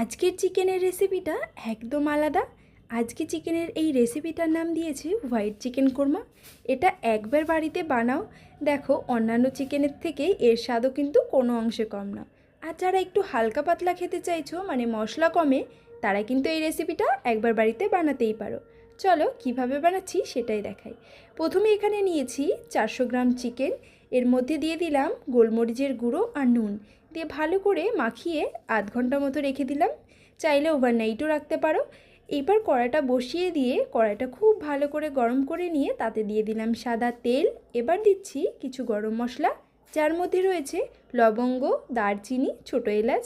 আজকের চিকেনের রেসিপিটা একদম আলাদা। আজকে চিকেনের এই রেসিপিটার নাম দিয়েছি হোয়াইট চিকেন কোরমা। এটা একবার বাড়িতে বানাও, দেখো অন্যান্য চিকেনের থেকে এর স্বাদও কিন্তু কোনো অংশে কম না। আর যারা একটু হালকা পাতলা খেতে চাইছো, মানে মশলা কমে, তারা কিন্তু এই রেসিপিটা একবার বাড়িতে বানাতেই পারো। চলো কিভাবে বানাচ্ছি সেটাই দেখাই। প্রথমে এখানে নিয়েছি 400 গ্রাম চিকেন। এর মধ্যে দিয়ে দিলাম গোলমরিচের গুঁড়ো আর নুন দিয়ে ভালো করে মাখিয়ে আধ ঘন্টা মতো রেখে দিলাম। চাইলে ওভারনাইটও রাখতে পারো। এবার কড়াইটা বসিয়ে দিয়ে কড়াইটা খুব ভালো করে গরম করে নিয়ে তাতে দিয়ে দিলাম সাদা তেল। এবার দিচ্ছি কিছু গরম মশলা, যার মধ্যে রয়েছে লবঙ্গ, দারচিনি, ছোটো এলাচ।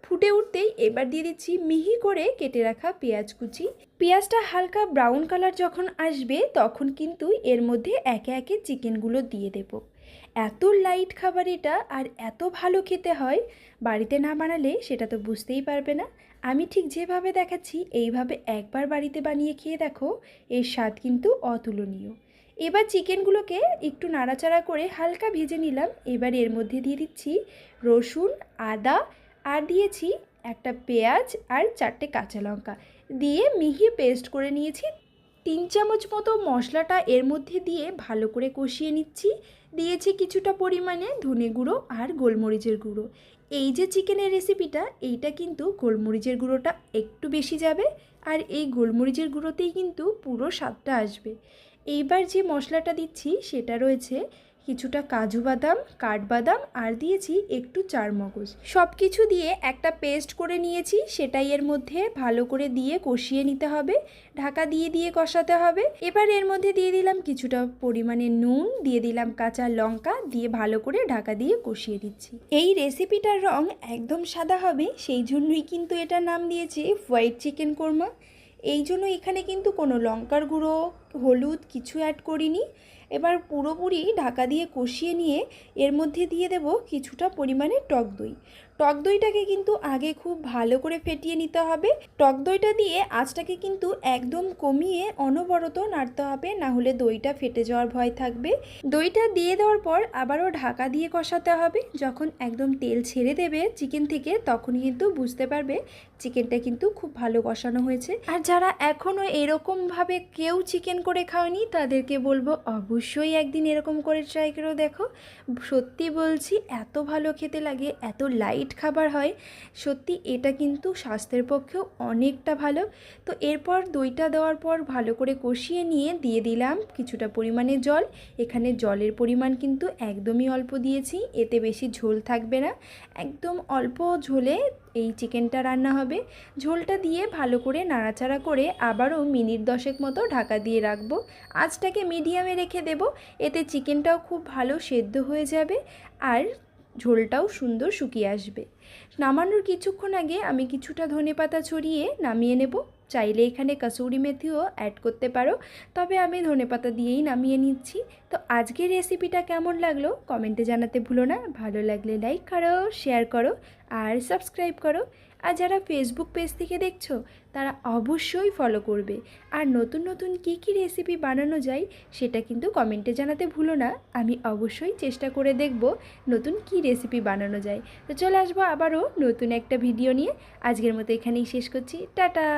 ফুটে উঠতেই এবার দিয়ে দিচ্ছি মিহি করে কেটে রাখা পেঁয়াজ কুচি। পেঁয়াজটা হালকা ব্রাউন কালার যখন আসবে তখন কিন্তু এর মধ্যে একে একে চিকেনগুলো দিয়ে দেব। এত লাইট খাবার এটা, আর এত ভালো খেতে হয়, বাড়িতে না বানালে সেটা তো বুঝতেই পারবে না। আমি ঠিক যেভাবে দেখাচ্ছি এইভাবে একবার বাড়িতে বানিয়ে খেয়ে দেখো, এর স্বাদ কিন্তু অতুলনীয়। এবার চিকেনগুলোকে একটু নাড়াচাড়া করে হালকা ভেজে নিলাম। এবার এর মধ্যে দিয়ে দিচ্ছি রসুন, আদা, আর দিয়েছি একটা পেঁয়াজ আর 4টে কাঁচা লঙ্কা দিয়ে মিহি পেস্ট করে নিয়েছি। 3 চামচ মতো মশলাটা এর মধ্যে দিয়ে ভালো করে কষিয়ে নিচ্ছি। দিয়েছি কিছুটা পরিমাণে ধনে গুঁড়ো আর গোলমরিচের গুঁড়ো। এই যে চিকেনের রেসিপিটা, এইটা কিন্তু গোলমরিচের গুঁড়োটা একটু বেশি যাবে, আর এই গোলমরিচের গুঁড়োতেই কিন্তু পুরো স্বাদটা আসবে। এইবার যে মশলাটা দিচ্ছি সেটা রয়েছে কিছুটা কাজু বাদাম, কাঠবাদাম, আর দিয়েছি একটু চারমগজ। সব কিছু দিয়ে একটা পেস্ট করে নিয়েছি, সেটাই এর মধ্যে ভালো করে দিয়ে কষিয়ে নিতে হবে। ঢাকা দিয়ে দিয়ে কষাতে হবে। এবার এর মধ্যে দিয়ে দিলাম কিছুটা পরিমাণে নুন, দিয়ে দিলাম কাঁচা লঙ্কা, দিয়ে ভালো করে ঢাকা দিয়ে কষিয়ে দিচ্ছি। এই রেসিপিটার রং একদম সাদা হবে, সেই জন্যই কিন্তু এটার নাম দিয়েছি হোয়াইট চিকেন কোরমা। এই জন্য এখানে কিন্তু কোনো লঙ্কার গুঁড়ো, হলুদ কিছু অ্যাড করিনি। এবার পুরোপুরি ঢাকা দিয়ে কষিয়ে নিয়ে এর মধ্যে দিয়ে দেব কিছুটা পরিমাণে টক দই। টক দইটাকে কিন্তু আগে খুব ভালো করে ফেটিয়ে নিতে হবে। টক দইটা দিয়ে আঁচটাকে কিন্তু একদম কমিয়ে অনবরত নাড়তে হবে, না হলে দইটা ফেটে যাওয়ার ভয় থাকবে। দইটা দিয়ে দেওয়ার পর আবারও ঢাকা দিয়ে কষাতে হবে। যখন একদম তেল ছেড়ে দেবে চিকেন থেকে, তখন কিন্তু বুঝতে পারবে চিকেনটা কিন্তু খুব ভালো কষানো হয়েছে। আর যারা এখনও এরকমভাবে কেউ চিকেন করে খাওয়নি, তাদেরকে বলবো অবশ্যই একদিন এরকম করে ট্রাই করে দেখো। সত্যি বলছি, এত ভালো খেতে লাগে, এত লাইট খাবার হয়। সত্যি এটা কিন্তু স্বাস্থ্যের পক্ষেও অনেকটা ভালো। তো এরপর দইটা দেওয়ার পর ভালো করে কষিয়ে নিয়ে দিয়ে দিলাম কিছুটা পরিমাণে জল। এখানে জলের পরিমাণ কিন্তু একদমই অল্প দিয়েছি, এতে বেশি ঝোল থাকবে না। একদম অল্প ঝোলে এই চিকেনটা রান্না হবে। ঝোলটা দিয়ে ভালো করে নাড়াচাড়া করে আবারও মিনিট 10 মতো ঢাকা দিয়ে রাখবো। আঁচটাকে মিডিয়ামে রেখে দেব, এতে চিকেনটাও খুব ভালো সেদ্ধ হয়ে যাবে আর ঝোলটাও সুন্দর শুকিয়ে আসবে। নামানোর কিছুক্ষণ আগে আমি কিছুটা ধনেপাতা ছড়িয়ে নামিয়ে নেব। চাইলে এখানে কসুরি মেথিও অ্যাড করতে পারো, তবে আমি ধনেপাতা দিয়েই নামিয়ে নিচ্ছি। তো আজকের রেসিপিটা কেমন লাগলো কমেন্টে জানাতে ভুলো না। ভালো লাগলে লাইক করো, শেয়ার করো, আর সাবস্ক্রাইব করো। আর যারা ফেসবুক পেজ থেকে দেখছো, তারা অবশ্যই ফলো করবে। আর নতুন নতুন কী রেসিপি বানানো যায় সেটা কিন্তু কমেন্টে জানাতে ভুলো না। আমি অবশ্যই চেষ্টা করে দেখব নতুন কী রেসিপি বানানো যায়। তো চলে আসবো আবারও নতুন একটা ভিডিও নিয়ে। আজকের মতো এখানেই শেষ করছি। টাটা।